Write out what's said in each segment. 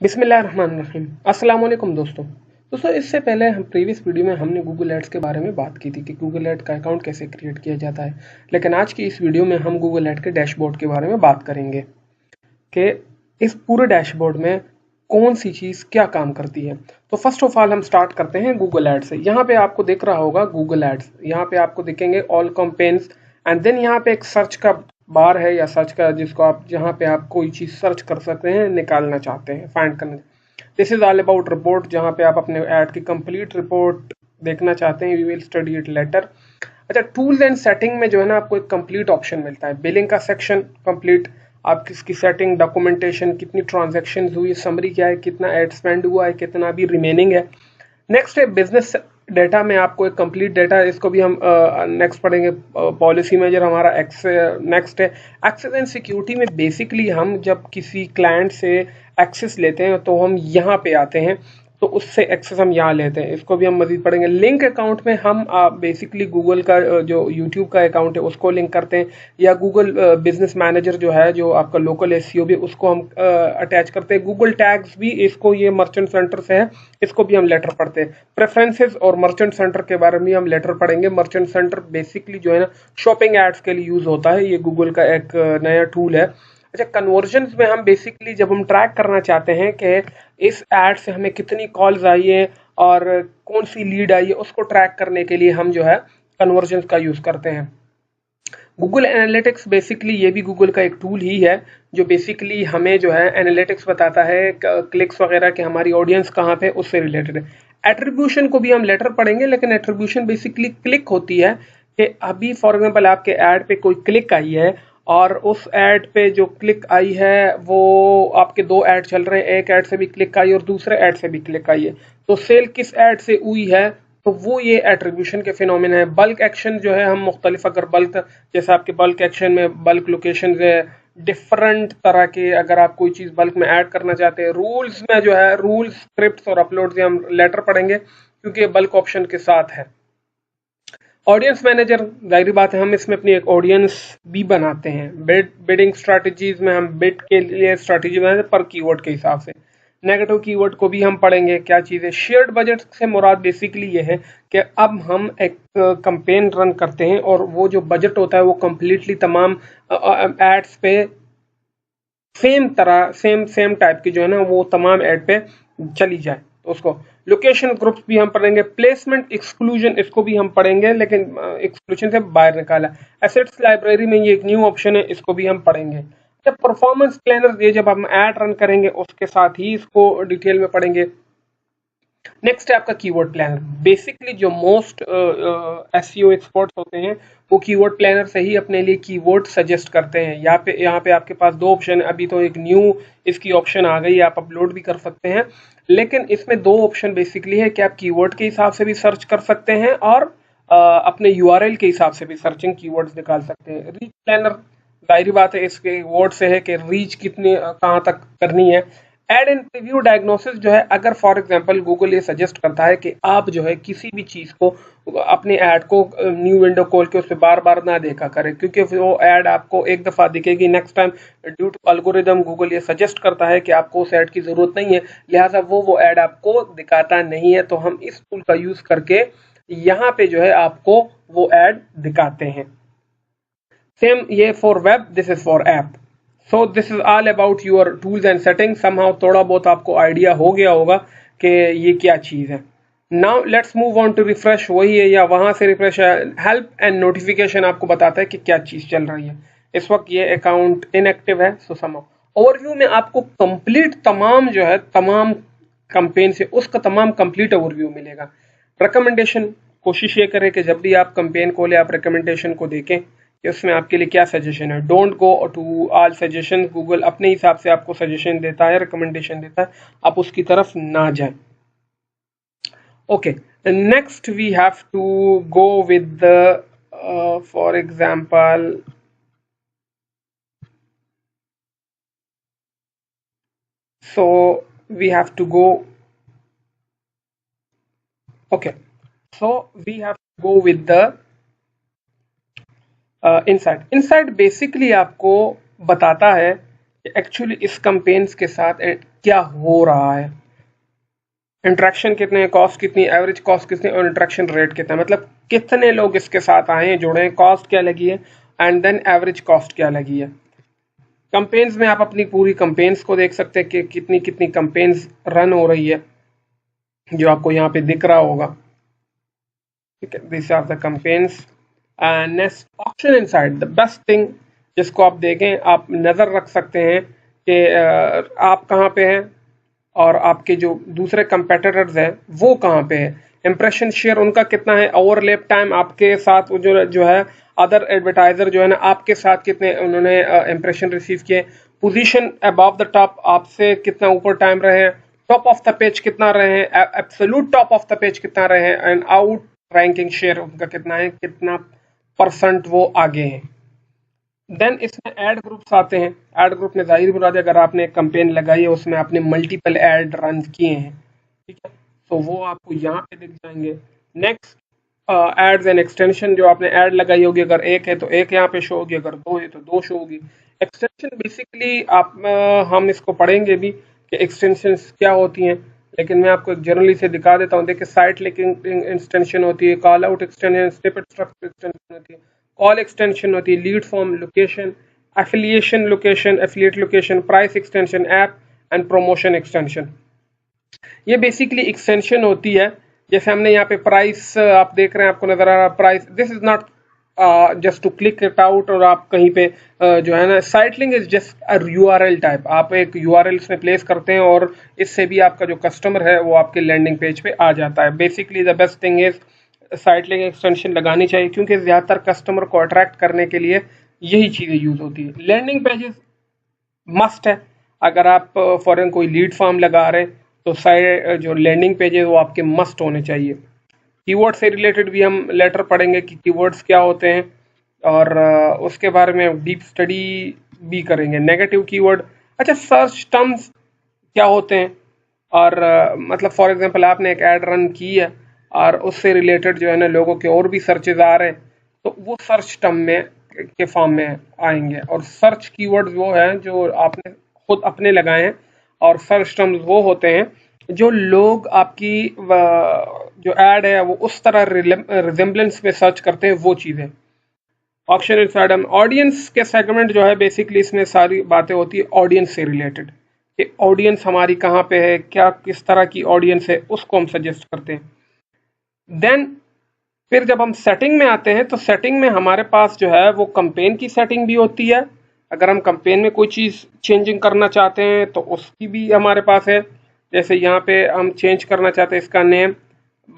बिस्मिल्लाहिर्रहमानिर्रहीम। अस्सलाम वालेकुम दोस्तों, इससे पहले हम प्रीवियस वीडियो में हमने गूगल एड्स के बारे में बात की थी कि गूगल एड का अकाउंट कैसे क्रिएट किया जाता है। लेकिन आज की इस वीडियो में हम गूगल एड के डैशबोर्ड के बारे में बात करेंगे कि इस पूरे डैशबोर्ड में कौन सी चीज़ क्या काम करती है। तो फर्स्ट ऑफ ऑल हम स्टार्ट करते हैं गूगल एड से। यहाँ पे आपको दिख रहा होगा गूगल एड्स, यहाँ पे आपको दिखेंगे ऑल कैंपेन्स एंड देन यहाँ पे एक सर्च का बार है या सर्च का, जिसको आप जहाँ पे आप कोई चीज़ सर्च कर सकते हैं, निकालना चाहते हैं, फाइंड करना। This is all about report, जहाँ पे आप अपने ऐड की कंप्लीट रिपोर्ट देखना चाहते हैं। We will study it later. अच्छा, टूल्स एंड सेटिंग में जो है ना, आपको एक कंप्लीट ऑप्शन मिलता है। बिलिंग का सेक्शन कंप्लीट, आप किसकी सेटिंग, डॉक्यूमेंटेशन, कितनी ट्रांजैक्शन हुई, समरी क्या है, कितना एड स्पेंड हुआ है, कितना अभी रिमेनिंग है। नेक्स्ट है बिजनेस डेटा में आपको एक कंप्लीट डेटा, इसको भी हम नेक्स्ट पढ़ेंगे। पॉलिसी मैनेजर हमारा नेक्स्ट है। एक्सेस एंड सिक्योरिटी में बेसिकली हम जब किसी क्लाइंट से एक्सेस लेते हैं तो हम यहाँ पे आते हैं, तो उससे एक्सेस हम यहाँ लेते हैं, इसको भी हम मजीद पढ़ेंगे। लिंक अकाउंट में हम बेसिकली गूगल का जो यूट्यूब का अकाउंट है उसको लिंक करते हैं, या गूगल बिजनेस मैनेजर जो है, जो आपका लोकल एसईओ भी, उसको हम अटैच करते हैं। गूगल टैग्स भी, इसको ये मर्चेंट सेंटर से है, इसको भी हम लेटर पढ़ते हैं। प्रेफरेंसेस और मर्चेंट सेंटर के बारे में हम लेटर पढ़ेंगे। मर्चेंट सेंटर बेसिकली जो है ना, शॉपिंग एड्स के लिए यूज होता है, ये गूगल का एक नया टूल है। अच्छा, कन्वर्जन्स में हम बेसिकली जब हम ट्रैक करना चाहते हैं कि इस ऐड से हमें कितनी कॉल्स आई है और कौन सी लीड आई है, उसको ट्रैक करने के लिए हम जो है कन्वर्जन्स का यूज करते हैं। गूगल एनालिटिक्स बेसिकली ये भी गूगल का एक टूल ही है, जो बेसिकली हमें जो है एनालिटिक्स बताता है, क्लिक्स वगैरह कि हमारी ऑडियंस कहाँ पे, उससे रिलेटेड है। एट्रीब्यूशन को भी हम लेटर पढ़ेंगे, लेकिन एट्रीब्यूशन बेसिकली क्लिक होती है कि अभी फॉर एग्जांपल आपके ऐड पे कोई क्लिक आई है और उस ऐड पे जो क्लिक आई है वो आपके दो ऐड चल रहे हैं, एक ऐड से भी क्लिक आई और दूसरे ऐड से भी क्लिक आई है, तो सेल किस ऐड से हुई है, तो वो ये एट्रीब्यूशन के फिनोमेना है। बल्क एक्शन जो है, हम मुख्तलिफ अगर बल्क, जैसे आपके बल्क एक्शन में बल्क लोकेशन है, डिफरेंट तरह के, अगर आप कोई चीज़ बल्क में ऐड करना चाहते हैं। रूल्स में जो है, रूल्स, स्क्रिप्ट्स और अपलोड से हम लेटर पढ़ेंगे, क्योंकि ये बल्क ऑप्शन के साथ है। ऑडियंस मैनेजर, जाहिर बात है हम इसमें अपनी एक ऑडियंस भी बनाते हैं। बिडिंग स्ट्रैटेजीज में हम बिड के लिए स्ट्रैटेजी बनाते हैं पर कीवर्ड के हिसाब से। नेगेटिव कीवर्ड को भी हम पढ़ेंगे, क्या चीज़ है। शेयर्ड बजट से मुराद बेसिकली ये है कि अब हम एक कैंपेन रन करते हैं और वो जो बजट होता है वो कम्प्लीटली तमाम एड्स पे सेम तरह, सेम टाइप की जो है ना, वो तमाम ऐड पे चली जाए, तो उसको। लोकेशन ग्रुप्स भी हम पढ़ेंगे। प्लेसमेंट एक्सक्लूजन, इसको भी हम पढ़ेंगे, लेकिन एक्सक्लूजन से बाहर निकाला। एसेट्स लाइब्रेरी में ये एक न्यू ऑप्शन है, इसको भी हम पढ़ेंगे। जब परफॉर्मेंस प्लानर, ये जब हम ऐड रन करेंगे उसके साथ ही इसको डिटेल में पढ़ेंगे। नेक्स्ट है आपका कीवर्ड प्लानर। बेसिकली जो मोस्ट एसईओ एक्सपर्ट्स होते हैं वो कीवर्ड प्लानर से ही अपने लिए कीवर्ड सजेस्ट करते हैं। यहाँ पे आपके पास दो ऑप्शन है, अभी तो एक न्यू इसकी ऑप्शन आ गई, आप अपलोड भी कर सकते हैं, लेकिन इसमें दो ऑप्शन बेसिकली है कि आप कीवर्ड के हिसाब से भी सर्च कर सकते हैं और अपने यूआरएल के हिसाब से भी सर्चिंग कीवर्ड्स निकाल सकते हैं। रीच प्लानर, जाहिर बात है इसके वर्ड से है कि रीच कितनी कहाँ तक करनी है। एड एंड प्रीव्यू डायग्नोसिस जो है, अगर फॉर एग्जांपल गूगल ये सजेस्ट करता है कि आप जो है किसी भी चीज़ को, अपने ऐड को न्यू विंडो खोल के उस पर बार बार ना देखा करें, क्योंकि वो ऐड आपको एक दफ़ा दिखेगी, next time due to algorithm Google ये सजेस्ट करता है कि आपको उस ऐड की ज़रूरत नहीं है, लिहाजा वो ऐड आपको दिखाता नहीं है। तो हम इस टूल का यूज़ करके यहाँ पे जो है आपको वो ऐड दिखाते हैं। सेम ये for web, this is for app. So this is all about your tools and setting. Somehow थोड़ा बहुत आपको आइडिया हो गया होगा कि ये क्या चीज़ है। Now let's move on to refresh, वही है या वहाँ से रिफ्रेश है। हेल्प एंड नोटिफिकेशन आपको बताता है कि क्या चीज़ चल रही है। इस वक्त ये अकाउंट इनएक्टिव है, सो समहाउ ओवरव्यू में आपको कंप्लीट तमाम जो है, तमाम कंपेन से उसका तमाम कंप्लीट ओवरव्यू मिलेगा। रिकमेंडेशन, कोशिश ये करें कि जब भी आप कंपेन खोलें आप रिकमेंडेशन को देखें कि उसमें आपके लिए क्या सजेशन है। Don't go to all suggestion, Google अपने हिसाब से आपको सजेशन देता है, रिकमेंडेशन देता है, आप उसकी तरफ ना जाएं। Okay, next we have to go with the for example, so we have to go, okay, so we have to go with the insight. Insight basically आपको बताता है एक्चुअली इस कैंपेन्स के साथ क्या हो रहा है, इंटरेक्शन कितने हैं, कॉस्ट कितनी, एवरेज कॉस्ट कितनी और इंटरेक्शन रेट कितना, मतलब कितने लोग इसके साथ आए हैं, जुड़े हैं, कॉस्ट क्या लगी है एंड देन एवरेज कॉस्ट क्या लगी है। कैंपेन्स में आप अपनी पूरी कैंपेन्स को देख सकते हैं कि कितनी कितनी कैंपेन्स रन हो रही है, जो आपको यहाँ पे दिख रहा होगा। ठीक है, this are the campaigns and next option inside the best thing, जिसको आप देखें, आप नज़र रख सकते हैं कि आप कहाँ पे हैं और आपके जो दूसरे कंपेटिटर्स हैं वो कहाँ पे है, इंप्रेशन शेयर उनका कितना है, ओवरलैप टाइम आपके साथ जो है अदर एडवर्टाइजर जो है ना आपके साथ कितने उन्होंने इंप्रेशन रिसीव किए, पोजीशन अबव द टॉप आपसे कितना ऊपर टाइम रहे हैं, टॉप ऑफ द पेज कितना रहे हैं, absolute top of the page कितना रहे हैं एंड आउट रैंकिंग शेयर उनका कितना है, कितना परसेंट वो आगे हैं। देन इसमें ऐड ग्रुप्स आते हैं। ऐड ग्रुप में जाहिर मुराद है अगर आपने एक कैंपेन लगाई है उसमें आपने मल्टीपल ऐड रन किए हैं, ठीक है, तो वो आपको यहाँ पे दिख जाएंगे। नेक्स्ट एड्स एंड एक्सटेंशन, जो आपने ऐड लगाई होगी अगर एक है तो एक यहाँ पे शो होगी, अगर दो है तो दो शो होगी। एक्सटेंशन बेसिकली आप हम इसको पढ़ेंगे भी कि एक्सटेंशन क्या होती हैं, लेकिन मैं आपको एक जनरली से दिखा देता हूँ। देखिए साइट लिंकिंग एक्सटेंशन होती है, call out extension, snippet structure extension होती है, कॉल एक्सटेंशन होती है, lead form location, affiliation location, affiliate location, price extension, app and promotion extension. ये बेसिकली एक्सटेंशन होती है। जैसे हमने यहाँ पे प्राइस आप देख रहे हैं, आपको नजर आ रहा है price, this is not just to click it out और आप कहीं पे जो है ना, site link is just a URL type, आप एक यूआरएल इसमें प्लेस करते हैं और इससे भी आपका जो कस्टमर है वो आपके लैंडिंग पेज पे आ जाता है। Basically the best thing is site link extension लगानी चाहिए क्योंकि ज़्यादातर कस्टमर को अट्रैक्ट करने के लिए यही चीज़ें यूज़ होती है। लैंडिंग पेजेस मस्ट है, अगर आप फॉरन कोई लीड फॉर्म लगा रहे हैं तो साइड जो लैंडिंग पेज है वो आपके मस्ट होने चाहिए। कीवर्ड से रिलेटेड भी हम लेटर पढ़ेंगे कि कीवर्ड्स क्या होते हैं और उसके बारे में डीप स्टडी भी करेंगे। नेगेटिव कीवर्ड, अच्छा सर्च टर्म्स क्या होते हैं और मतलब फॉर एग्जांपल आपने एक ऐड रन की है और उससे रिलेटेड जो है ना लोगों के और भी सर्चेज आ रहे हैं तो वो सर्च टर्म में के फॉर्म में आएंगे। और सर्च कीवर्ड्स वो हैं जो आपने खुद अपने लगाए हैं और सर्च टर्म्स वो होते हैं जो लोग आपकी जो ऐड है वो उस तरह रिजेम्बलेंस में सर्च करते हैं, वो चीज़ें। ऑप्शन इनसाइड ऑडियंस के सेगमेंट जो है बेसिकली इसमें सारी बातें होती है ऑडियंस से रिलेटेड कि ऑडियंस हमारी कहाँ पे है, क्या किस तरह की ऑडियंस है, उसको हम सजेस्ट करते हैं। देन फिर जब हम सेटिंग में आते हैं तो सेटिंग में हमारे पास जो है वो कैंपेन की सेटिंग भी होती है। अगर हम कैंपेन में कोई चीज़ चेंजिंग करना चाहते हैं तो उसकी भी हमारे पास है। जैसे यहाँ पे हम चेंज करना चाहते हैं इसका name,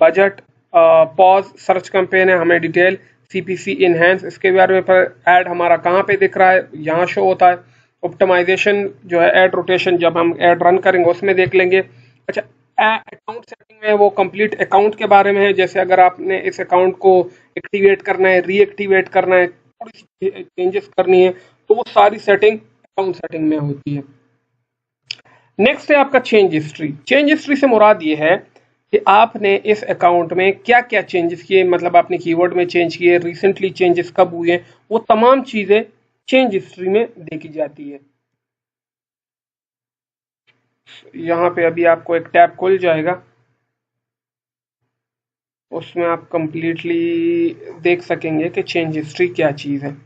budget, pause, search campaign है, हमें डिटेल, सीपीसी इनहेंस, इसके बारे में पर ऐड हमारा कहाँ पे दिख रहा है, यहाँ शो होता है। ऑप्टिमाइजेशन जो है ऐड रोटेशन, जब हम ऐड रन करेंगे उसमें देख लेंगे। अच्छा अकाउंट सेटिंग में वो कंप्लीट अकाउंट के बारे में है, जैसे अगर आपने इस अकाउंट को एक्टिवेट करना है, रीएक्टिवेट करना है, थोड़ी सी चेंजेस करनी है तो वो सारी सेटिंग अकाउंट सेटिंग में होती है। नेक्स्ट है आपका चेंज हिस्ट्री। चेंज हिस्ट्री से मुराद ये है कि आपने इस अकाउंट में क्या क्या चेंजेस किए, मतलब आपने कीवर्ड में चेंज किए, रिसेंटली चेंजेस कब हुए, वो तमाम चीजें चेंज हिस्ट्री में देखी जाती है। यहाँ पे अभी आपको एक टैब खुल जाएगा, उसमें आप कंप्लीटली देख सकेंगे कि चेंज हिस्ट्री क्या चीज़ है।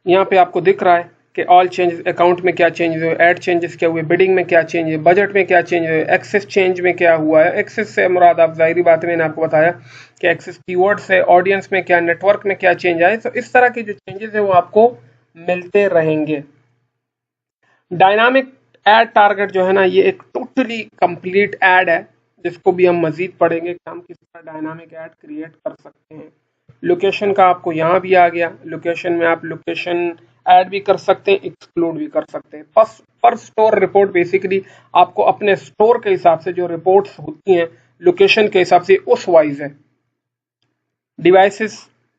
यहाँ पे आपको दिख रहा है कि ऑल चेंजेस, अकाउंट में क्या चेंज हुए, ऐड चेंजेस क्या हुए, बिडिंग में क्या चेंज है, बजट में क्या चेंज हुए, एक्सेस चेंज में क्या हुआ है। एक्सेस से मुराद आप जाहिर बात मैंने आपको बताया कि एक्सेस कीवर्ड से, ऑडियंस में क्या, नेटवर्क में क्या चेंज आए, तो इस तरह के जो चेंजेस है वो आपको मिलते रहेंगे। डायनामिक ऐड टारगेट जो है ना, ये एक टोटली कंप्लीट ऐड है जिसको भी हम मजीद पढ़ेंगे कि हम किस तरह डायनामिक ऐड क्रिएट कर सकते हैं। लोकेशन का आपको यहाँ भी आ गया, लोकेशन में आप लोकेशन ऐड भी कर सकते हैं, एक्सक्लूड भी कर सकते हैं। पर स्टोर रिपोर्ट बेसिकली आपको अपने स्टोर के हिसाब से जो रिपोर्ट्स होती हैं लोकेशन के हिसाब से उस वाइज है। डिवाइसेस,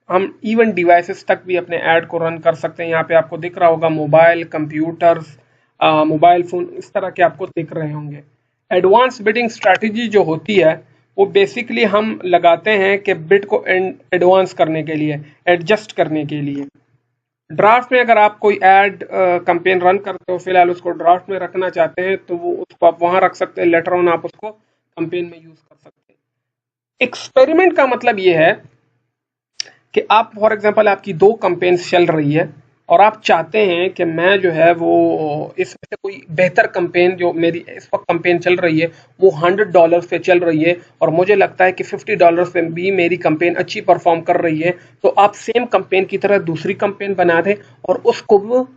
हम इवन डिवाइसेस तक भी अपने ऐड को रन कर सकते हैं। यहाँ पे आपको दिख रहा होगा मोबाइल, कंप्यूटर्स, मोबाइल फोन, इस तरह के आपको दिख रहे होंगे। एडवांस बिडिंग स्ट्रैटेजी जो होती है वो बेसिकली हम लगाते हैं कि बिड को एडवांस करने के लिए, एडजस्ट करने के लिए। ड्राफ्ट में अगर आप कोई ऐड कैंपेन रन करते हो, फिलहाल उसको ड्राफ्ट में रखना चाहते हैं, तो वो उसको आप वहां रख सकते हैं, लेटर ऑन आप उसको कैंपेन में यूज कर सकते हैं। एक्सपेरिमेंट का मतलब ये है कि आप फॉर एग्जांपल आपकी दो कैंपेन्स चल रही है और आप चाहते हैं कि मैं जो है वो इसमें से कोई बेहतर कैंपेन, जो मेरी इस वक्त कैंपेन चल रही है वो $100 पे चल रही है और मुझे लगता है कि $50 पे भी मेरी कैंपेन अच्छी परफॉर्म कर रही है, तो आप सेम कैंपेन की तरह दूसरी कैंपेन बना दें और उसको वो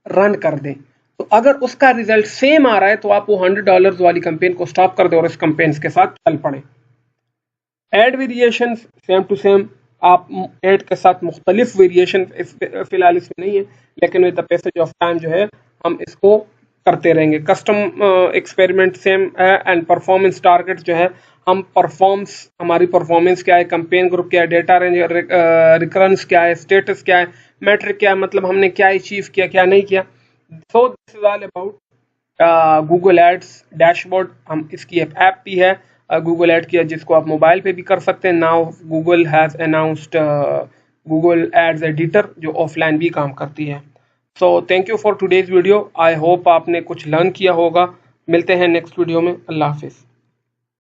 रन कर दें। तो अगर उसका रिजल्ट सेम आ रहा है तो आप वो $100 वाली कैंपेन को स्टॉप कर दें और इस कैंपेन के साथ चल पड़े। Ad variation same to same, आप एड के साथ मुख्तलिफ वेरिएशन फिलहाल इसमें नहीं है, लेकिन with the passage of time जो है हम इसको करते रहेंगे। कस्टम एक्सपेरिमेंट सेम है एंड परफॉर्मेंस टारगेट जो है, हम हमारी परफॉर्मेंस क्या है, कैंपेन ग्रुप क्या है, डेटा रेंज रिकरेंस क्या है, स्टेटस क्या है, मैट्रिक क्या है, मतलब हमने क्या अचीव किया क्या नहीं किया। So this is all about Google Ads dashboard. हम इसकी एक ऐप भी है गूगल एड किया, जिसको आप मोबाइल पे भी कर सकते हैं। Now Google has announced Google Ads Editor, जो ऑफलाइन भी काम करती है। So thank you for today's video. I hope आपने कुछ लर्न किया होगा। मिलते हैं नेक्स्ट वीडियो में। अल्लाह हाफिज़।